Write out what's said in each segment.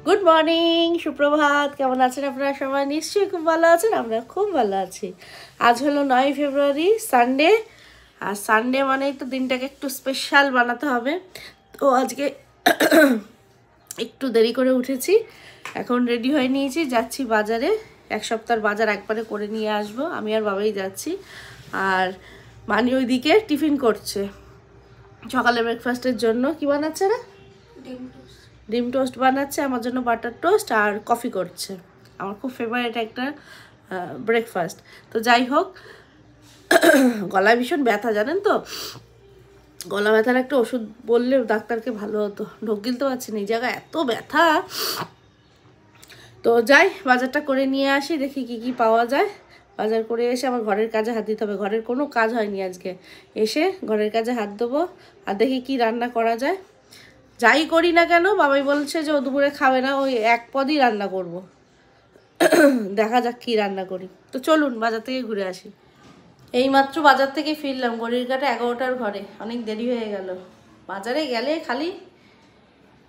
Good morning, সুপ্রভাত। কেমন আছেন আপনারা সবাই? নিশ্চয়ই খুব ভালো আছেন। আমরা খুব ভালো আছি। আজ হলো 9 ফেব্রুয়ারি, সানডে। আর সানডে মানেই তো দিনটাকে একটু স্পেশাল বানাতে হবে। তো আজকে একটু দেরি করে উঠেছি, এখন রেডি হয়ে নিয়েছি, যাচ্ছি বাজারে। এক সপ্তাহের বাজার একবারে করে নিয়ে আসবো। আমি আর বাবাই যাচ্ছি। আর মানি ওইদিকে টিফিন করছে সকালে ব্রেকফাস্টের জন্য। কি বানাচ্ছে না? ডিম টোস্ট বানাচ্ছে, আমার জন্য বাটার টোস্ট আর কফি করছে। আমার খুব ফেভারিট একটা ব্রেকফাস্ট। তো যাই হোক, গলায় ভীষণ ব্যথা, জানেন তো। গলা ব্যথার একটা ওষুধ বললে ডাক্তারকে ভালো হতো। ঢোক গিলতে পারছি না, এই জায়গায় এত ব্যথা। তো যাই, বাজারটা করে নিয়ে আসি, দেখি কি কি পাওয়া যায়। বাজার করে এসে আমার ঘরের কাজে হাত দিতে হবে। ঘরের কোনো কাজ হয়নি আজকে। এসে ঘরের কাজে হাত দেবো আর দেখি কি রান্না করা যায়। যাই করি না কেন, বাবাই বলছে যে ও দুপুরে খাবে না, ওই এক পদই রান্না করব। দেখা যাক কি রান্না করি। তো চলুন বাজার থেকে ঘুরে আসি। এইমাত্র বাজার থেকে ফিরলাম, ঘড়ির কাঁটা 11টার ঘরে। অনেক দেরি হয়ে গেল। বাজারে গেলে খালি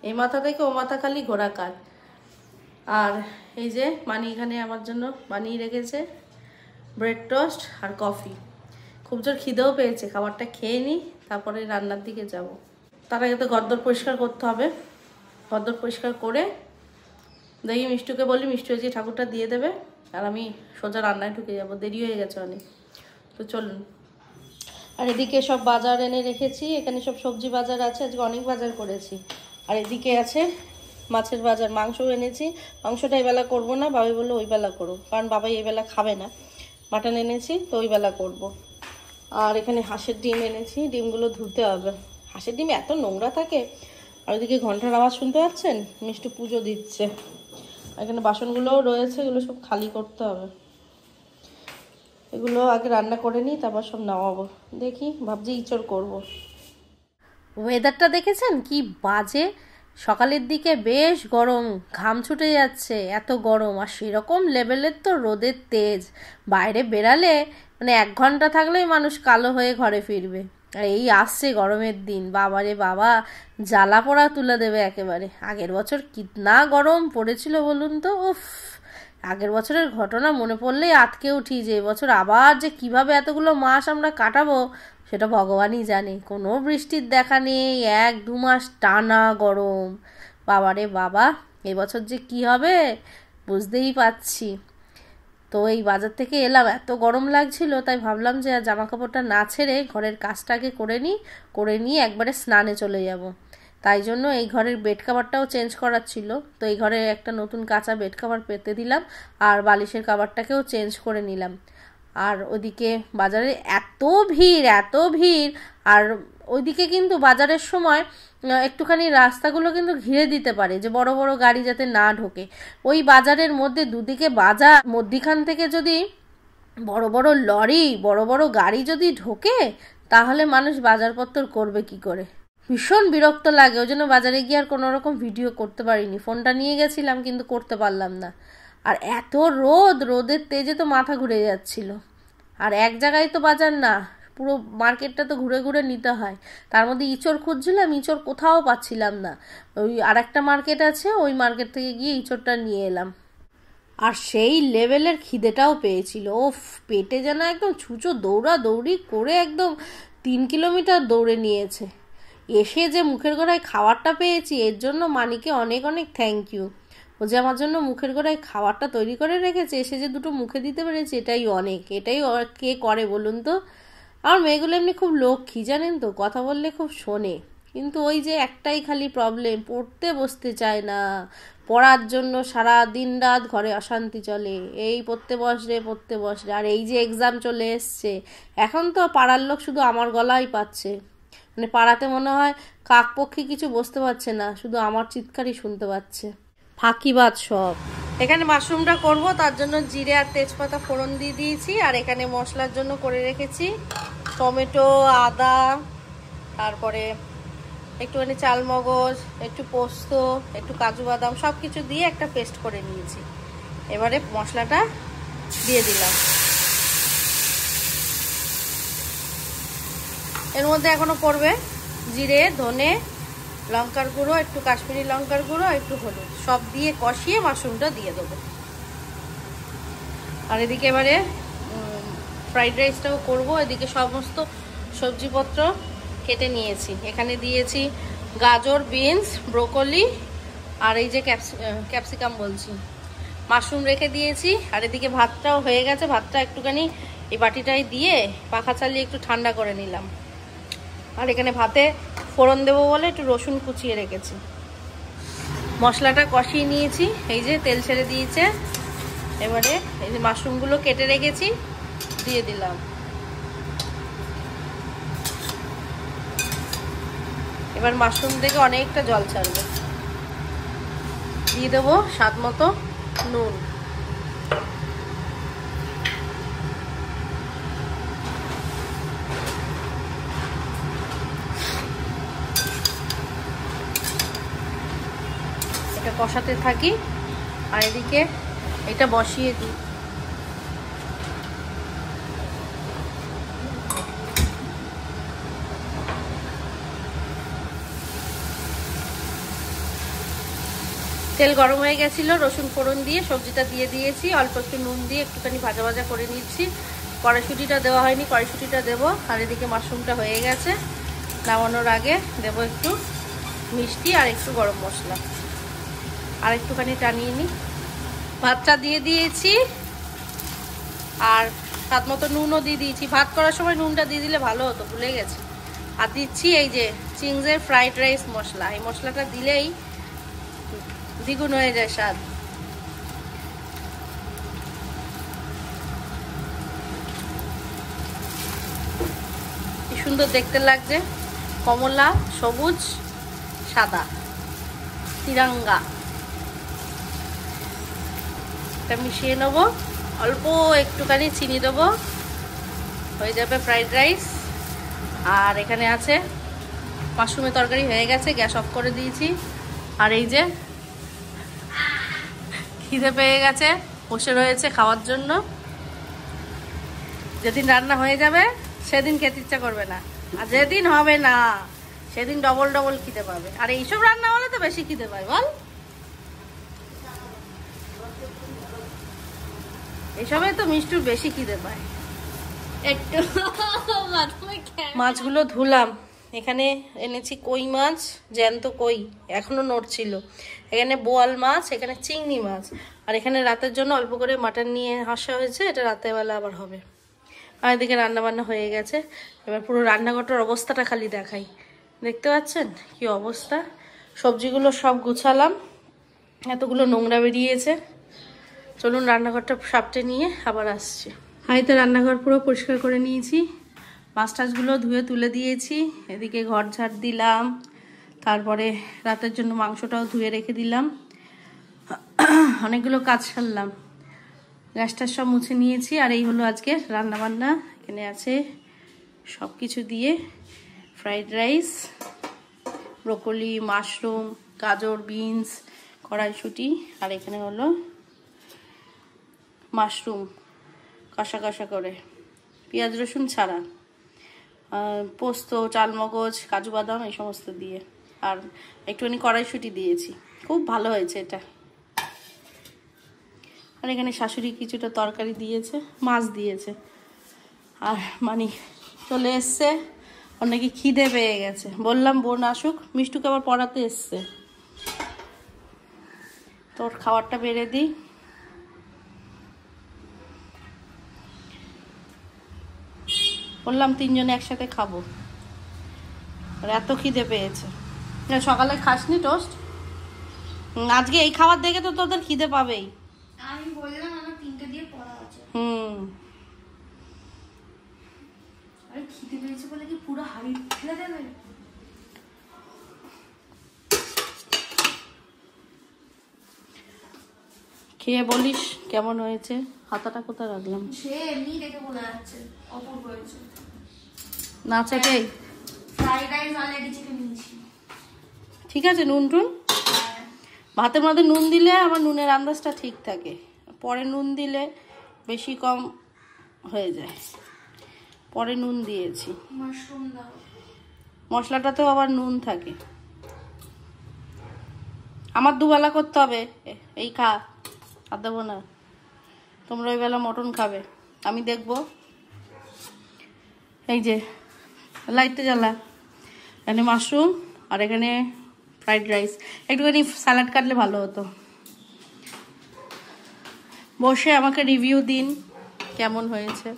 এই মাথা থেকে ও মাথা খালি ঘোরা কাজ। আর এই যে মানি এখানে আমার জন্য বানিয়ে রেখেছে ব্রেড টোস্ট আর কফি। খুব জোর খিদেও পেয়েছে, খাবারটা খেয়ে নিই, তারপরে রান্নার দিকে যাব। তার আগে তো ঘরদোর পরিষ্কার করতে হবে। ঘরদোর পরিষ্কার করে দেখি মিষ্টুকে বলি, মিষ্টু যে ঠাকুরটা দিয়ে দেবে, আর আমি সোজা রান্নায় ঢুকে যাব। দেরি হয়ে গেছে অনেক। তো চলুন। আর এদিকে সব বাজার এনে রেখেছি। এখানে সব সবজি বাজার আছে, আজকে অনেক বাজার করেছি। আর এদিকে আছে মাছের বাজার, মাংস এনেছি। মাংসটা এইবেলা করবো না, বাবাই বললো ওই বেলা করো, কারণ বাবাই এইবেলা খাবে না। মাটন এনেছি তো ওই বেলা করবো। আর এখানে হাঁসের ডিম এনেছি, ডিমগুলো ধুতে হবে। হাঁসের ডিম এত নোংরা থাকে। আর ওইদিকে ঘন্টার আওয়াজ শুনতে পাচ্ছেন, মিষ্টি পুজো দিচ্ছে। এখানে বাসনগুলোও রয়েছে, এগুলো সব খালি করতে হবে। এগুলো আগে রান্না করে নিই, তারপর সব নামাবো। দেখি, ভাবছি ইঁচড় করব। ওয়েদারটা দেখেছেন কি বাজে? সকালের দিকে বেশ গরম, ঘাম ছুটে যাচ্ছে, এত গরম। আর সেরকম লেভেলের তো রোদের তেজ, বাইরে বেরালে মানে 1 ঘন্টা থাকলেই মানুষ কালো হয়ে ঘরে ফিরবে। আর এই আসছে গরমের দিন, বাবারে বাবা, জ্বালা পোড়া তুলে দেবে একেবারে। আগের বছর কিতনা গরম পড়েছিল বলুন তো। উফ, আগের বছরের ঘটনা মনে পড়লেই আটকে উঠি যে এবছর আবার যে কিভাবে এতগুলো মাস আমরা কাটাবো সেটা ভগবানই জানে। কোনো বৃষ্টির দেখা নেই, 1-2 মাস টানা গরম। বাবারে বাবা, এবছর যে কি হবে বুঝতেই পারছি। তো এই বাজার থেকে এলাম, এত গরম লাগছিল, তাই ভাবলাম যে জামা কাপড়টা না ছেড়ে ঘরের কাজটাকে করে নিয়ে একবারে স্নানে চলে যাব। তাই জন্য এই ঘরের বেড কাভারটাও চেঞ্জ করার ছিল। তো এই ঘরে একটা নতুন কাঁচা বেড কাভার পেতে দিলাম, আর বালিশের কাভারটাকেও চেঞ্জ করে নিলাম। আর ওদিকে বাজারে এত ভিড়। আর ওইদিকে কিন্তু বাজারের সময় একটুখানি রাস্তাগুলো কিন্তু ঘিরে দিতে পারে, যে বড় বড় গাড়ি যাতে না ঢোকে। ওই বাজারের মধ্যে দুদিকে বাজার, মধ্যিখান থেকে যদি বড় বড় লরি, বড় বড় গাড়ি যদি ঢোকে, তাহলে মানুষ বাজারপত্র করবে কি করে? ভীষণ বিরক্ত লাগে। ওই জন্য বাজারে গিয়ে আর কোনো রকম ভিডিও করতে পারিনি। ফোনটা নিয়ে গেছিলাম কিন্তু করতে পারলাম না। আর এত রোদের তেজে তো মাথা ঘুরে যাচ্ছিল। আর এক জায়গায় তো বাজার না, পুরো মার্কেটটা তো ঘুরে ঘুরে নিতে হয়। তার মধ্যে ইঁচড় খুঁজছিলাম, ইঁচড় কোথাও পাচ্ছিলাম না। ওই আর একটা মার্কেট আছে, ওই মার্কেট থেকে গিয়ে ইঁচড়টা নিয়ে এলাম। আর সেই লেভেলের খিদেটাও পেয়েছিল। ওফ, পেটে যেন একদম ছুঁচো দৌড়াদৌড়ি করে একদম 3 কিলোমিটার দৌড়ে নিয়েছে। এসে যে মুখের গোড়ায় খাবারটা পেয়েছি, এর জন্য মানিকে অনেক অনেক থ্যাংক ইউ। ও যে আমার জন্য মুখের গোড়ায় খাবারটা তৈরি করে রেখেছে, এসে যে দুটো মুখে দিতে পেরেছে, এটাই অনেক। এটাই কে করে বলুন তো? আমার মেয়েগুলো এমনি খুব লক্ষ্মী, জানেন তো, কথা বললে খুব শোনে। কিন্তু ওই যে একটাই খালি প্রবলেম, পড়তে বসতে চায় না। পড়ার জন্য সারা দিন রাত ঘরে অশান্তি চলে, এই পড়তে বস রে। আর এই যে এক্সাম চলে এসছে, এখন তো পাড়ার লোক শুধু আমার গলাই পাচ্ছে। মানে পাড়াতে মনে হয় কাক পক্ষী কিছু বসতে পারছে না, শুধু আমার চিৎকারই শুনতে পাচ্ছে। ফাঁকিবাজ সব। এখানে মাশরুমটা করব, তার জন্য জিরে আর তেজপাতা ফোড়ন দিয়ে দিয়েছি। আর এখানে মশলার জন্য করে রেখেছি টমেটো, আদা, তারপরে একটুখানি চালমগজ, একটু পোস্ত, একটু কাজু বাদাম, সব কিছু দিয়ে একটা পেস্ট করে নিয়েছি। এবারে মশলাটা দিয়ে দিলাম। এর মধ্যে এখনো পড়বে জিরে, ধনে, লঙ্কার গুঁড়ো, একটু কাশ্মীরি লঙ্কার গুঁড়ো, একটু হলুদ, সব দিয়ে কষিয়ে মাশরুমটা দিয়ে দেবো। আর এদিকে এবারে ফ্রাইড রাইসটাও করবো। এদিকে সমস্ত সবজিপত্র কেটে নিয়েছি। এখানে দিয়েছি গাজর, বিনস, ব্রোকলি আর এই যে ক্যাপসিকাম বলছি, মাশরুম রেখে দিয়েছি। আর এদিকে ভাতটাও হয়ে গেছে। ভাতটা একটুখানি এই বাটিটাই দিয়ে পাখা চালিয়ে একটু ঠান্ডা করে নিলাম। আর এখানে ভাতে ফোড়ন দেবো বলে একটু রসুন কুচিয়ে রেখেছি। মশলাটা কষিয়ে নিয়েছি, এই যে তেল ছেড়ে দিয়েছে। এবারে এই যে মাশরুমগুলো কেটে রেখেছি দিয়ে দিলাম। এবার মাশরুম থেকে অনেকটা জল ছাড়বে। দিয়ে দেবো স্বাদ মতো নুন। এটা কষাতে থাকি আর এদিকে এটা বসিয়ে দিই। তেল গরম হয়ে গেছিল, রসুন ফোড়ন দিয়ে সবজিটা দিয়ে দিয়েছি। অল্প একটু নুন দিয়ে একটুখানি ভাজা ভাজা করে নিচ্ছি। কড়াইশুঁটিটা দেওয়া হয়নি, কড়াইশুঁটিটা দেবো। আর এদিকে মাশরুমটা হয়ে গেছে। নামানোর আগে দেবো একটু মিষ্টি আর একটু গরম মশলা। আর একটুখানি টানিয়ে নিই। ভাতটা দিয়ে দিয়েছি আর স্বাদ মতো নুনও দিয়ে দিয়েছি। ভাত করার সময় নুনটা দিয়ে দিলে ভালো হতো, ভুলে গেছি। আর দিচ্ছি এই যে চিংসের ফ্রাইড রাইস মশলা। এই মশলাটা দিলেই দ্বিগুণ হয়ে যায় স্বাদ। কি সুন্দর দেখতে লাগছে, কমলা, সবুজ, সাদা, তিরঙ্গা। এটা মিশিয়ে নেবো। অল্প একটুখানি চিনি দেবো, হয়ে যাবে ফ্রাইড রাইস। আর এখানে আছে মাশরুমের তরকারি হয়ে গেছে, গ্যাস অফ করে দিয়েছি। আর এই যে খিদে পেয়ে গেছে, বসে রয়েছে খাওয়ার জন্য। যেদিন রান্না হয়ে যাবে সেদিন খেতে ইচ্ছা করবে না, আর যেদিন হবে না সেদিন ডবল ডবল খিদে পাবে। আর এইসব রান্না হলে তো বেশি খিদে পায় বল। এইসবে তো মিষ্টুর বেশি খিদে পায় একটু। মাছগুলো ধুলাম। এখানে এনেছি কই মাছ, জ্যান্ত কই, এখনো নড়ছিল। এখানে বোয়াল মাছ, এখানে চিংড়ি মাছ। আর এখানে রাতের জন্য অল্প করে মাটন নিয়ে আসা হয়েছে, এটা রাতেরবেলা আবার হবে। আর এদিকে রান্নাবান্না হয়ে গেছে। এবার পুরো রান্নাঘরটার অবস্থাটা খালি দেখাই। দেখতে পাচ্ছেন কি অবস্থা। সবজিগুলো সব গুছালাম, এতগুলো নোংরা বেরিয়েছে। চলুন রান্নাঘরটা সাপটে নিয়ে আবার আসছি। হাইতে রান্নাঘর পুরো পরিষ্কার করে নিয়েছি। মাছ টাছগুলো ধুয়ে তুলে দিয়েছি। এদিকে ঘর ঝাড় দিলাম, তারপরে রাতের জন্য মাংসটাও ধুয়ে রেখে দিলাম। অনেকগুলো কাজ সারলাম, গ্যাসটা সব মুছে নিয়েছি। আর এই হলো আজকে রান্নাবান্না। এখানে আছে সব কিছু দিয়ে ফ্রাইড রাইস, ব্রোকলি, মাশরুম, গাজর, বিনস, কড়াইশুঁটি। আর এখানে হলো মাশরুম কষা কষা করে, পেঁয়াজ রসুন ছাড়া, পোস্ত, চালমগজ, কাজু বাদাম এই সমস্ত দিয়ে। আর একটুখানি কড়াইশুঁটি দিয়েছি, খুব ভালো হয়েছে এটা। আর এখানে শাশুড়ি কিছুটা তরকারি দিয়েছে, মাছ দিয়েছে। আর মানে চলে এসছে, ওর নাকি খিদে পেয়ে গেছে। বললাম বোন আসুক, মিষ্টুকে আবার পড়াতে এসছে, তোর খাবারটা বেড়ে দিই। বললাম তিনজনে একসাথে খাবো, আর এত খিদে পেয়েছে। সকালে খাসনি টোস্ট? আজকে এই খাবার দেখে তো তোদের খিদে পাবেই। আমি বললাম আমার 3টে দিয়ে পড়া আছে। আরে খিদে পেয়েছে বলে কি পুরো হাড়ি ফেলে দেবে? খেয়ে বলিস কেমন হয়েছে। হাতাটা কোথায় রাখলাম? সে এমনি দেখে বলে যাচ্ছে অপূর্ব হয়েছে। না চাটেই ফ্রাইড রাইস অলরেডি চিকেন নিয়েছি। ঠিক আছে। নুন টুন ভাতের মধ্যে নুন দিলে আমার নুনের আন্দাজটা ঠিক থাকে, পরে নুন দিলে বেশি কম হয়ে যায়। পরে নুন দিয়েছি। মাশরুম দাও। মশলাটাতেও আবার নুন থাকে। আমার দুবেলা করতে হবে, এই খা, আর দেবো না। তোমরা ওই বেলা মটন খাবে, আমি দেখবো। এই যে লাইটটা জ্বালা, এখানে মাশরুম আর এখানে ফ্রাইড রাইস। একটুখানি স্যালাড কাটলে ভালো হতো। বসে আমাকে রিভিউ দিন কেমন হয়েছে।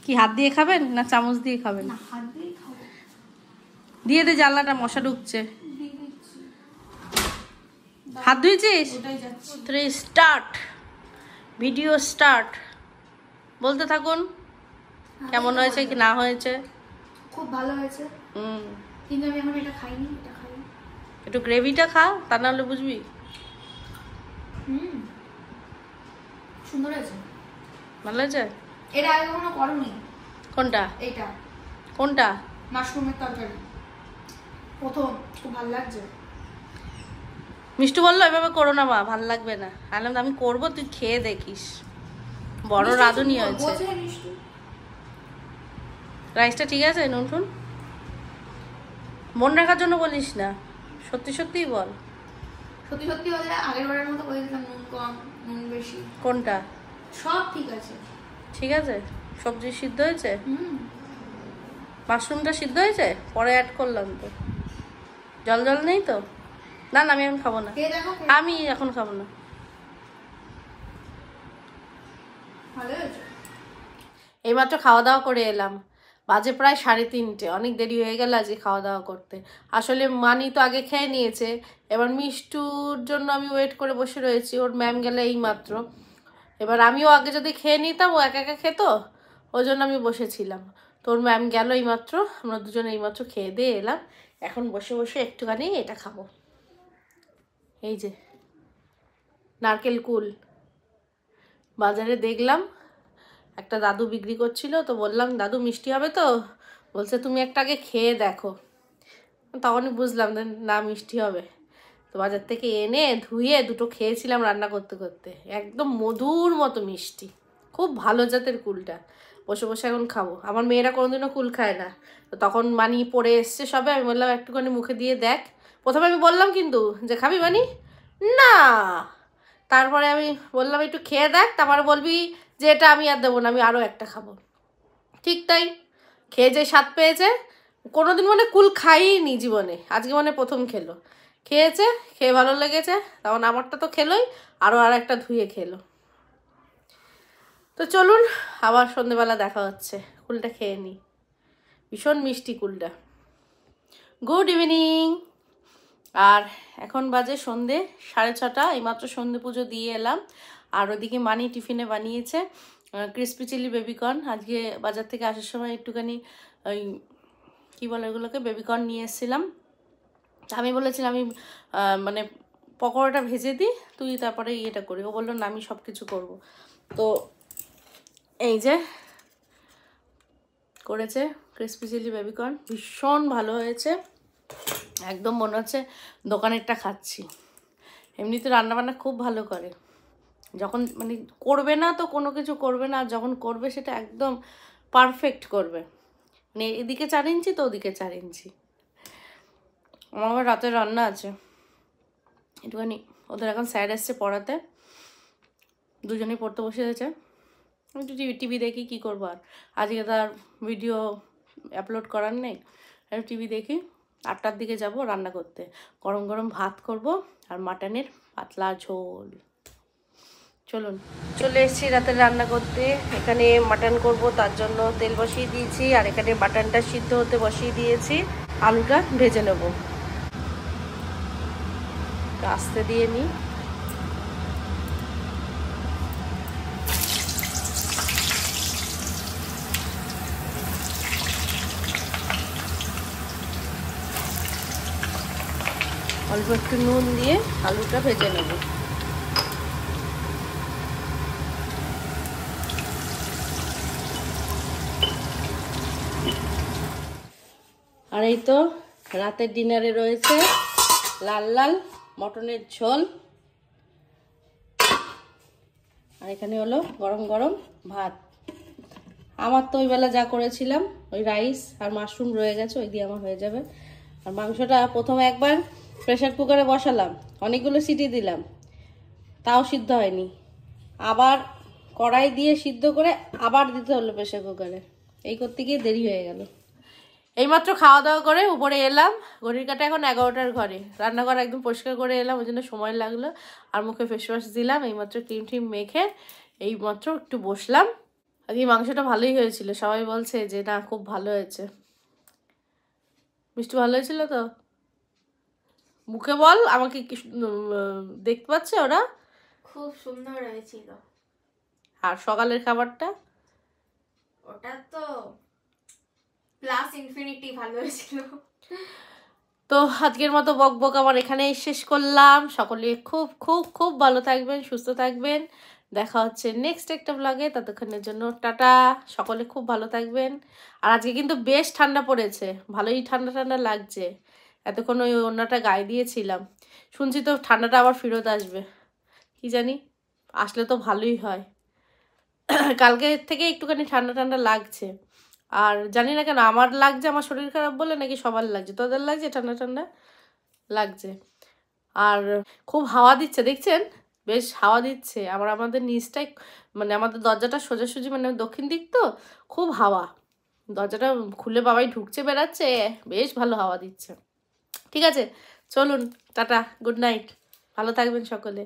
কি হাত দিয়ে খাবেন না চামচ দিয়ে খাবেন? দিয়ে দে জানলাটা, মশা ঢুকছে। হাত ধুয়েছিস? Start, video start. বলতে থাকুন কেমন হয়েছে কি না হয়েছে। খুব ভালো হয়েছে। কিন্তু আমি এখন এটা খাইনি, এটা খাই। একটু গ্রেভিটা খা, তা না হলে বুঝবি। সুন্দর হয়েছে, ভালো হয়েছে। এটা আগে কখনো করোনি? কোনটা? এটা। কোনটা? মাশরুমের তরকারি প্রথম, খুব ভালো লাগছে। মিষ্টু বললো এভাবে করো না মা, ভালো লাগবে না। আমি করবো, তুই খেয়ে দেখিস। বড় রাঁধুনি হয়েছে। রাইসটা ঠিক আছে? নুন টুন মন রাখার জন্য বলিস না, সত্যি সত্যিই বল। সত্যি সত্যি বলতে আগের বারের মতো বলে দিলাম, নুন কম নুন বেশি। কোনটা? সব ঠিক আছে। ঠিক আছে। সবজি সিদ্ধ হয়েছে? মাশরুমটা সিদ্ধ হয়েছে? পরে অ্যাড করলাম তো। জল জল নেই তো? না না, আমি এখন খাবো না, আমি এখন খাবো না। এইমাত্র খাওয়া দাওয়া করে এলাম, বাজে প্রায় 3:30। অনেক দেরি হয়ে গেল আজকে খাওয়া দাওয়া করতে। আসলে মানি তো আগে খেয়ে নিয়েছে, এবার মিষ্টুর জন্য আমি ওয়েট করে বসে রয়েছি। ওর ম্যাম গেলে এই মাত্র। এবার আমিও আগে যদি খেয়ে নিতাম, ও একা একা খেত, ওই জন্য আমি বসেছিলাম। তোর ম্যাম গেল এই মাত্র, আমরা দুজনে এই মাত্র খেয়ে দিয়ে এলাম। এখন বসে বসে একটুখানি এটা খাবো। এই যে নারকেল কুল বাজারে দেখলাম, একটা দাদু বিক্রি করছিল, তো বললাম দাদু মিষ্টি হবে তো? বলছে তুমি একটা আগে খেয়ে দেখো। তখনই বুঝলাম না মিষ্টি হবে। তো বাজার থেকে এনে ধুয়ে দুটো খেয়েছিলাম রান্না করতে করতে, একদম মধুর মতো মিষ্টি, খুব ভালো জাতের কুলটা। বসে বসে এখন খাবো। আমার মেয়েরা কোনোদিনও কুল খায় না, তো তখন মানি পড়ে এসছে সবে, আমি বললাম একটুখানি মুখে দিয়ে দেখ। প্রথমে আমি বললাম কিন্তু যে খাবি মানি, না। তারপরে আমি বললাম একটু খেয়ে দেখ, তারপরে বলবি যে এটা আমি আর দেবো না, আমি আরও একটা খাবো। ঠিক তাই, খেয়ে যে স্বাদ পেয়েছে। কোনোদিন মানে কুল খাইনি জীবনে, আজকে মানে প্রথম খেলো। খেয়েছে, খেয়ে ভালো লেগেছে, তখন আমারটা তো খেলোই, আরও আর একটা ধুয়ে খেলো। তো চলুন আবার সন্ধেবেলা দেখা হচ্ছে। কুলটা খেয়ে নিই, ভীষণ মিষ্টি কুলটা। Good evening. আর এখন বাজে সন্ধে 6:30। এইমাত্র সন্ধে পুজো দিয়ে এলাম। আর ওদিকে মানি টিফিনে বানিয়েছে ক্রিসপি চিলি বেবিকর্ন। আজকে বাজার থেকে আসার সময় একটুখানি ওই কী বলে ওগুলোকে, বেবিকর্ন নিয়ে এসেছিলাম। আমি বলেছিলাম আমি মানে পকোড়াটা ভেজে দিই, তুই তারপরে ইয়েটা করি। ও বললো না আমি সব কিছু করবো। তো এই যে করেছে ক্রিসপি চিলি বেবিকর্ন, ভীষণ ভালো হয়েছে। একদম মনে হচ্ছে দোকানেরটা খাচ্ছি। এমনিতে রান্নাবান্না খুব ভালো করে, যখন মানে করবে না তো কোনো কিছু করবে না, আর যখন করবে সেটা একদম পারফেক্ট করবে। মানে এদিকে 4 ইঞ্চি তো ওদিকে 4 ইঞ্চি। আমার আবার রাতের রান্না আছে একটুখানি। ওদের এখন স্যার এসছে পড়াতে, দুজনেই পড়তে বসে গেছে। আমি একটু টিভি দেখি, কী করবো আর, আজকে তো আর ভিডিও আপলোড করার নেই। একটু টিভি দেখি। 8টার দিকে যাব রান্না করতে, গরম গরম ভাত করব আর মাটনের পাতলা ঝোল। চলুন, চলে এসেছি রাতের রান্না করতে। এখানে মাটন করব, তার জন্য তেল বসিয়ে দিয়েছি, আর এখানে মাটনটা সিদ্ধ হতে বসিয়ে দিয়েছি। আলুটা ভেজে নেব, আস্তে দিয়ে নিই। অল্প একটু নুন দিয়ে আলুটা ভেজে নেব। আর এই তো রাতের ডিনারে রয়েছে লাল লাল মটনের ঝোল, আর এখানে হলো গরম গরম ভাত। আমার তো ওই বেলা যা করেছিলাম ওই রাইস আর মাশরুম রয়ে গেছে, ওই দিয়ে আমার হয়ে যাবে। আর মাংসটা প্রথমে একবার প্রেসার কুকারে বসালাম, অনেকগুলো সিটি দিলাম, তাও সিদ্ধ হয়নি। আবার কড়াই দিয়ে সিদ্ধ করে আবার দিতে হলো প্রেসার কুকারে। এই করতে গিয়ে দেরি হয়ে গেল। এইমাত্র খাওয়া দাওয়া করে উপরে এলাম, ঘড়ির কাটা এখন 11টার ঘরে। রান্নাঘর একদম পরিষ্কার করে এলাম, ওই জন্য সময় লাগলো। আর মুখে ফেস ওয়াশ দিলাম, এইমাত্র ক্রিম ট্রিম মেখে এইমাত্র একটু বসলাম। আজকে মাংসটা ভালোই হয়েছিল, সবাই বলছে যে না খুব ভালো হয়েছে। মিষ্টি ভালো হয়েছিল তো? মুখে বল, আমাকে কি দেখতে পাচ্ছে ওরা? খুব সুন্দর হয়েছিল। আর সকালের খাবারটা? ওটা তো প্লাস ইনফিনিটি ভালো হয়েছিল। তো আজকের মতো বক বক আমার এখানেই শেষ করলাম। সকলে খুব খুব খুব ভালো থাকবেন, সুস্থ থাকবেন। দেখা হচ্ছে নেক্সট একটা ব্লগে, ততক্ষণের জন্য টাটা। সকলে খুব ভালো থাকবেন। আর আজকে কিন্তু বেশ ঠান্ডা পড়েছে, ভালোই ঠান্ডা ঠান্ডা লাগছে। এতক্ষণ ওই ওড়নাটা গায়ে দিয়েছিলাম, শুনছি তো ঠান্ডাটা আবার ফেরত আসবে, কি জানি, আসলে তো ভালোই হয়। কালকে থেকে একটুখানি ঠান্ডা ঠান্ডা লাগছে। আর জানি না কেন আমার লাগছে, আমার শরীর খারাপ বলে নাকি সবার লাগছে, তোদের লাগছে ঠান্ডা ঠান্ডা লাগছে। আর খুব হাওয়া দিচ্ছে, দেখছেন বেশ হাওয়া দিচ্ছে। আবার আমাদের নিচটাই মানে আমাদের দরজাটা সোজাসুজি মানে দক্ষিণ দিক তো, খুব হাওয়া। দরজাটা খুলে বাবাই ঢুকছে বেড়াচ্ছে, বেশ ভালো হাওয়া দিচ্ছে। ঠিক আছে, চলুন টাটা, গুড নাইট, ভালো থাকবেন সকলে।